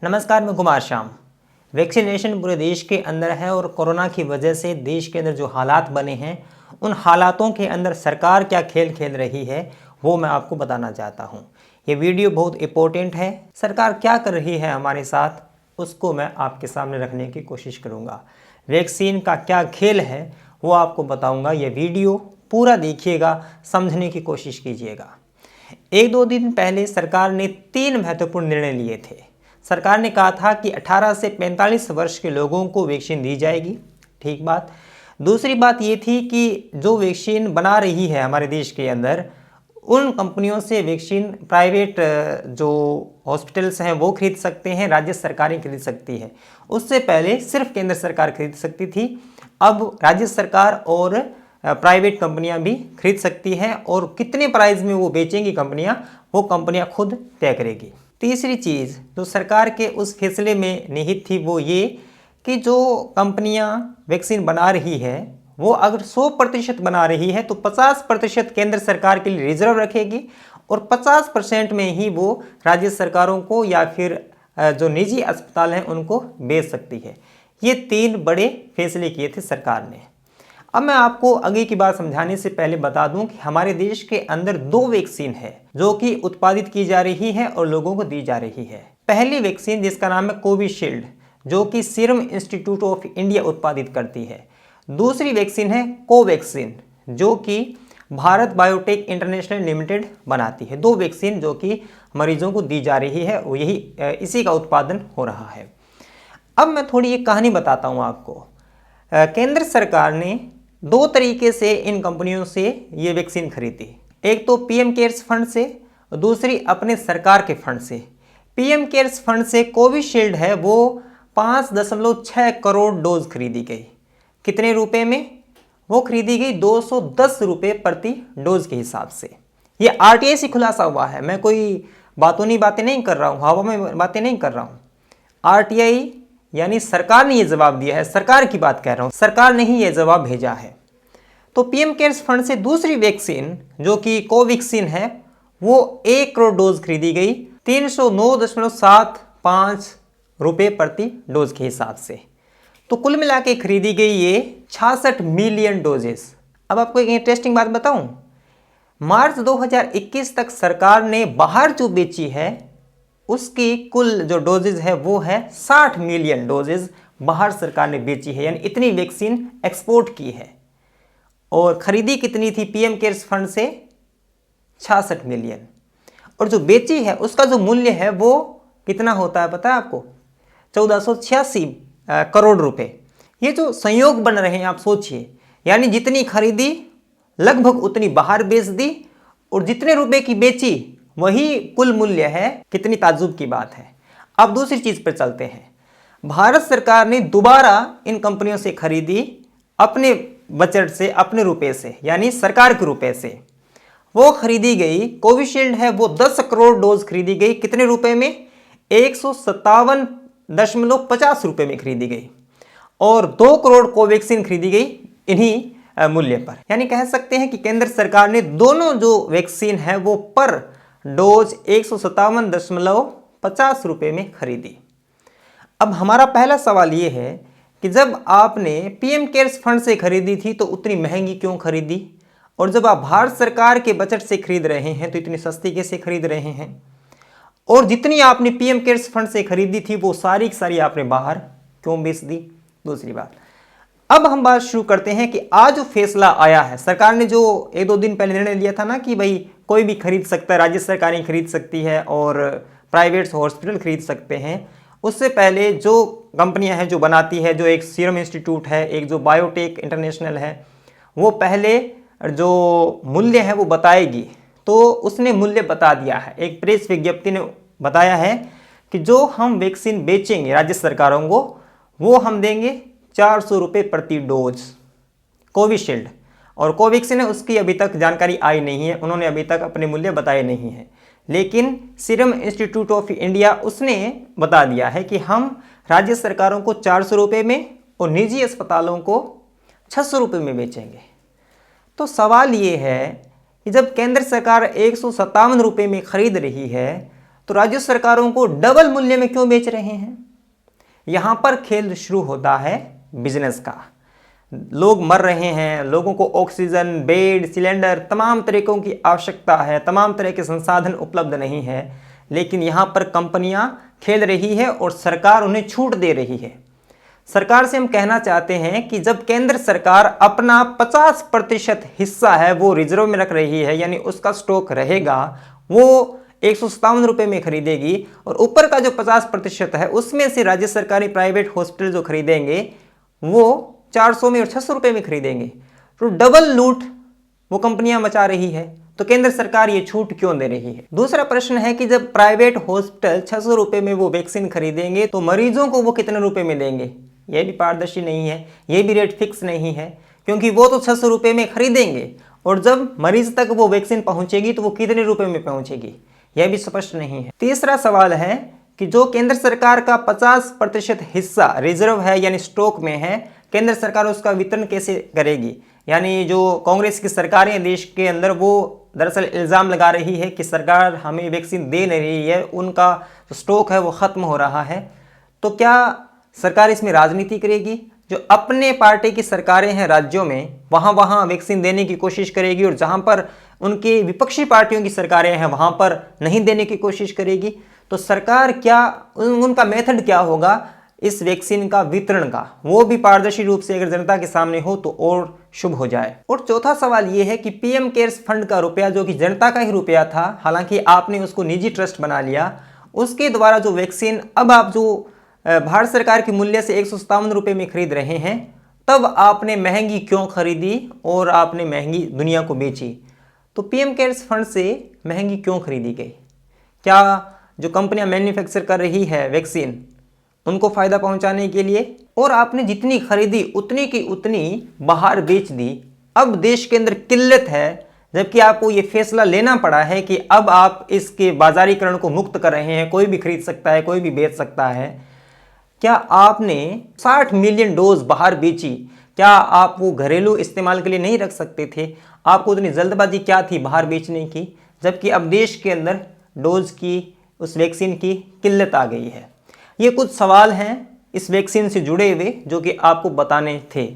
नमस्कार, मैं कुमार श्याम। वैक्सीनेशन पूरे देश के अंदर है और कोरोना की वजह से देश के अंदर जो हालात बने हैं उन हालातों के अंदर सरकार क्या खेल खेल रही है वो मैं आपको बताना चाहता हूँ। ये वीडियो बहुत इम्पोर्टेंट है। सरकार क्या कर रही है हमारे साथ उसको मैं आपके सामने रखने की कोशिश करूँगा। वैक्सीन का क्या खेल है वो आपको बताऊँगा। ये वीडियो पूरा देखिएगा, समझने की कोशिश कीजिएगा। एक दो दिन पहले सरकार ने 3 महत्वपूर्ण निर्णय लिए थे। सरकार ने कहा था कि 18 से 45 वर्ष के लोगों को वैक्सीन दी जाएगी, ठीक बात। दूसरी बात ये थी कि जो वैक्सीन बना रही है हमारे देश के अंदर, उन कंपनियों से वैक्सीन प्राइवेट जो हॉस्पिटल्स हैं वो खरीद सकते हैं, राज्य सरकारें खरीद सकती है। उससे पहले सिर्फ केंद्र सरकार खरीद सकती थी, अब राज्य सरकार और प्राइवेट कंपनियां भी खरीद सकती हैं और कितने प्राइस में वो बेचेंगी कंपनियां, वो कंपनियां खुद तय करेगी। तीसरी चीज़ जो सरकार के उस फैसले में निहित थी वो ये कि जो कंपनियां वैक्सीन बना रही है वो अगर 100% बना रही है तो 50% केंद्र सरकार के लिए रिजर्व रखेगी और 50% में ही वो राज्य सरकारों को या फिर जो निजी अस्पताल हैं उनको बेच सकती है। ये 3 बड़े फैसले किए थे सरकार ने। अब मैं आपको आगे की बात समझाने से पहले बता दूं कि हमारे देश के अंदर 2 वैक्सीन है जो कि उत्पादित की जा रही है और लोगों को दी जा रही है। पहली वैक्सीन जिसका नाम है कोविशील्ड, जो कि सीरम इंस्टीट्यूट ऑफ इंडिया उत्पादित करती है। दूसरी वैक्सीन है कोवैक्सीन, जो कि भारत बायोटेक इंटरनेशनल लिमिटेड बनाती है। 2 वैक्सीन जो कि मरीजों को दी जा रही है, वो इसी का उत्पादन हो रहा है। अब मैं थोड़ी एक कहानी बताता हूँ आपको। केंद्र सरकार ने 2 तरीके से इन कंपनियों से ये वैक्सीन खरीदी। एक तो पीएम केयर्स फंड से, दूसरी अपने सरकार के फंड से। पीएम केयर्स फंड से कोविशील्ड है वो 5.6 करोड़ डोज खरीदी गई। कितने रुपए में? वो खरीदी गई 210 रुपये प्रति डोज के हिसाब से। ये आरटीआई से खुलासा हुआ है, मैं कोई बातें नहीं कर रहा हूँ, हवा में बातें नहीं कर रहा हूँ। आरटीआई यानी सरकार ने ये जवाब दिया है, सरकार की बात कह रहा हूँ, सरकार ने ही ये जवाब भेजा है। तो पीएम केयर्स फंड से दूसरी वैक्सीन जो कि कोवैक्सीन है वो 1 करोड़ डोज खरीदी गई 309.75 रुपये प्रति डोज के हिसाब से। तो कुल मिला के खरीदी गई ये 66 मिलियन डोजेस। अब आपको एक इंटरेस्टिंग बात बताऊं, मार्च 2021 तक सरकार ने बाहर जो बेची है उसकी कुल जो डोजेज है वो है 60 मिलियन डोजेज बाहर सरकार ने बेची है, यानी इतनी वैक्सीन एक्सपोर्ट की है। और खरीदी कितनी थी पीएम केयर्स फंड से? 66 मिलियन। और जो बेची है उसका जो मूल्य है वो कितना होता है पता है आपको? 1486 करोड़ रुपए। ये जो संयोग बन रहे हैं आप सोचिए, यानी जितनी खरीदी लगभग उतनी बाहर बेच दी और जितने रुपए की बेची वही कुल मूल्य है। कितनी ताज्जुब की बात है। अब दूसरी चीज पर चलते हैं। भारत सरकार ने दोबारा इन कंपनियों से खरीदी अपने बजट से, अपने रुपए से, यानी सरकार के रुपए से। वो खरीदी गई कोविशील्ड है वो 10 करोड़ डोज खरीदी गई। कितने रुपए में? 157.50 रुपए में खरीदी गई। और 2 करोड़ कोवैक्सीन खरीदी गई इन्हीं मूल्य पर। यानी कह सकते हैं कि केंद्र सरकार ने दोनों जो वैक्सीन है वो पर डोज 157.50 रुपए में खरीदी। अब हमारा पहला सवाल ये है कि जब आपने पीएम केयर्स फंड से खरीदी थी तो उतनी महंगी क्यों खरीदी, और जब आप भारत सरकार के बजट से खरीद रहे हैं तो इतनी सस्ती कैसे खरीद रहे हैं? और जितनी आपने पीएम केयर्स फंड से खरीदी थी वो सारी की सारी आपने बाहर क्यों बेच दी? दूसरी बात, अब हम बात शुरू करते हैं कि आज जो फैसला आया है, सरकार ने जो 1-2 दिन पहले निर्णय लिया था ना कि भाई कोई भी खरीद सकता है, राज्य सरकारें खरीद सकती है और प्राइवेट हॉस्पिटल खरीद सकते हैं। उससे पहले जो कंपनियां हैं जो बनाती है, जो एक सीरम इंस्टीट्यूट है, एक जो बायोटेक इंटरनेशनल है, वो पहले जो मूल्य है वो बताएगी। तो उसने मूल्य बता दिया है। एक प्रेस विज्ञप्ति ने बताया है कि जो हम वैक्सीन बेचेंगे राज्य सरकारों को वो हम देंगे 400 रुपये प्रति डोज कोविशील्ड। और कोवैक्सीन है उसकी अभी तक जानकारी आई नहीं है, उन्होंने अभी तक अपने मूल्य बताए नहीं हैं। लेकिन सीरम इंस्टीट्यूट ऑफ इंडिया उसने बता दिया है कि हम राज्य सरकारों को 400 रुपये में और निजी अस्पतालों को 600 रुपये में बेचेंगे। तो सवाल ये है कि जब केंद्र सरकार 157 रुपये में खरीद रही है तो राज्य सरकारों को डबल मूल्य में क्यों बेच रहे हैं? यहाँ पर खेल शुरू होता है बिजनेस का। लोग मर रहे हैं, लोगों को ऑक्सीजन, बेड, सिलेंडर, तमाम तरीकों की आवश्यकता है, तमाम तरह के संसाधन उपलब्ध नहीं है, लेकिन यहाँ पर कंपनियाँ खेल रही है और सरकार उन्हें छूट दे रही है। सरकार से हम कहना चाहते हैं कि जब केंद्र सरकार अपना 50% हिस्सा है वो रिजर्व में रख रही है, यानी उसका स्टॉक रहेगा, वो 157 रुपये में खरीदेगी, और ऊपर का जो 50% है उसमें से राज्य सरकारी प्राइवेट हॉस्पिटल जो खरीदेंगे वो 400 में और 600 रुपये में खरीदेंगे। तो डबल लूट वो कंपनियां मचा रही है। तो केंद्र सरकार ये छूट क्यों दे रही है? दूसरा प्रश्न है कि जब प्राइवेट हॉस्पिटल 600 रुपये में वो वैक्सीन खरीदेंगे तो मरीजों को वो कितने रुपए में देंगे? ये भी पारदर्शी नहीं है, ये भी रेट फिक्स नहीं है, क्योंकि वो तो 600 रुपये में खरीदेंगे और जब मरीज तक वो वैक्सीन पहुंचेगी तो वो कितने रुपए में पहुंचेगी, यह भी स्पष्ट नहीं है। तीसरा सवाल है कि जो केंद्र सरकार का 50% हिस्सा रिजर्व है यानी स्टॉक में है, केंद्र सरकार उसका वितरण कैसे करेगी? यानी जो कांग्रेस की सरकारें देश के अंदर वो दरअसल इल्ज़ाम लगा रही है कि सरकार हमें वैक्सीन दे नहीं रही है, उनका जो स्टॉक है वो ख़त्म हो रहा है। तो क्या सरकार इसमें राजनीति करेगी? जो अपने पार्टी की सरकारें हैं राज्यों में, वहाँ वैक्सीन देने की कोशिश करेगी, और जहाँ पर उनकी विपक्षी पार्टियों की सरकारें हैं वहाँ पर नहीं देने की कोशिश करेगी। तो सरकार क्या, उनका मेथड क्या होगा इस वैक्सीन का वितरण का, वो भी पारदर्शी रूप से अगर जनता के सामने हो तो और शुभ हो जाए। और चौथा सवाल ये है कि पीएम केयर्स फंड का रुपया जो कि जनता का ही रुपया था, हालांकि आपने उसको निजी ट्रस्ट बना लिया, उसके द्वारा जो वैक्सीन अब आप जो भारत सरकार के मूल्य से 157 रुपये में खरीद रहे हैं, तब आपने महंगी क्यों खरीदी और आपने महंगी दुनिया को बेची? तो पीएम केयर्स फंड से महंगी क्यों खरीदी गई? क्या जो कंपनियां मैन्युफैक्चर कर रही है वैक्सीन, उनको फ़ायदा पहुंचाने के लिए? और आपने जितनी खरीदी उतनी की उतनी बाहर बेच दी। अब देश के अंदर किल्लत है, जबकि आपको ये फैसला लेना पड़ा है कि अब आप इसके बाजारीकरण को मुक्त कर रहे हैं, कोई भी खरीद सकता है, कोई भी बेच सकता है। क्या आपने 60 मिलियन डोज बाहर बेची? क्या आप वो घरेलू इस्तेमाल के लिए नहीं रख सकते थे? आपको इतनी जल्दबाजी क्या थी बाहर बेचने की, जबकि अब देश के अंदर डोज की, उस वैक्सीन की किल्लत आ गई है? ये कुछ सवाल हैं इस वैक्सीन से जुड़े हुए जो कि आपको बताने थे,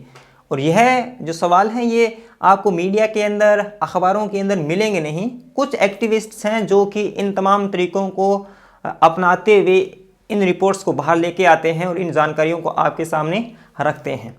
और यह जो सवाल हैं ये आपको मीडिया के अंदर, अखबारों के अंदर मिलेंगे नहीं। कुछ एक्टिविस्ट्स हैं जो कि इन तमाम तरीकों को अपनाते हुए इन रिपोर्ट्स को बाहर लेके आते हैं और इन जानकारियों को आपके सामने रखते हैं।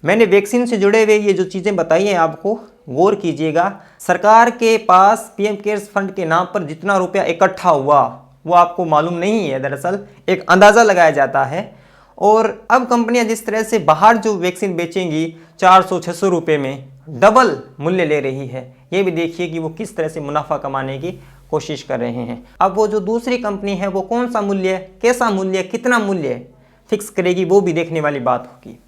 मैंने वैक्सीन से जुड़े हुए ये जो चीज़ें बताई हैं आपको गौर कीजिएगा। सरकार के पास पीएम केयर्स फंड के नाम पर जितना रुपया इकट्ठा हुआ वो आपको मालूम नहीं है, दरअसल एक अंदाज़ा लगाया जाता है। और अब कंपनियां जिस तरह से बाहर जो वैक्सीन बेचेंगी 400-600 रुपये में, डबल मूल्य ले रही है, ये भी देखिए कि वो किस तरह से मुनाफा कमाने की कोशिश कर रहे हैं। अब वो जो दूसरी कंपनी है वो कौन सा मूल्य, कैसा मूल्य, कितना मूल्य फिक्स करेगी, वो भी देखने वाली बात होगी।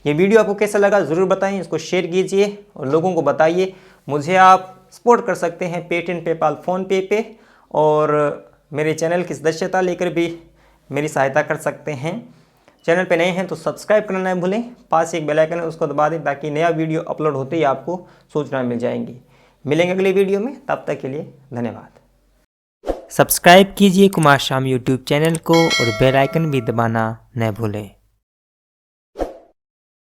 ये वीडियो आपको कैसा लगा ज़रूर बताएं, इसको शेयर कीजिए और लोगों को बताइए। मुझे आप सपोर्ट कर सकते हैं पेटीएम, पेपाल, फ़ोनपे पे, और मेरे चैनल की सदस्यता लेकर भी मेरी सहायता कर सकते हैं। चैनल पे नए हैं तो सब्सक्राइब करना न भूलें, पास एक बेल आइकन है उसको दबा दें ताकि नया वीडियो अपलोड होते ही आपको सूचना मिल जाएंगी। मिलेंगे अगले वीडियो में, तब तक के लिए धन्यवाद। सब्सक्राइब कीजिए कुमार शाम यूट्यूब चैनल को और बेल आइकन भी दबाना न भूलें।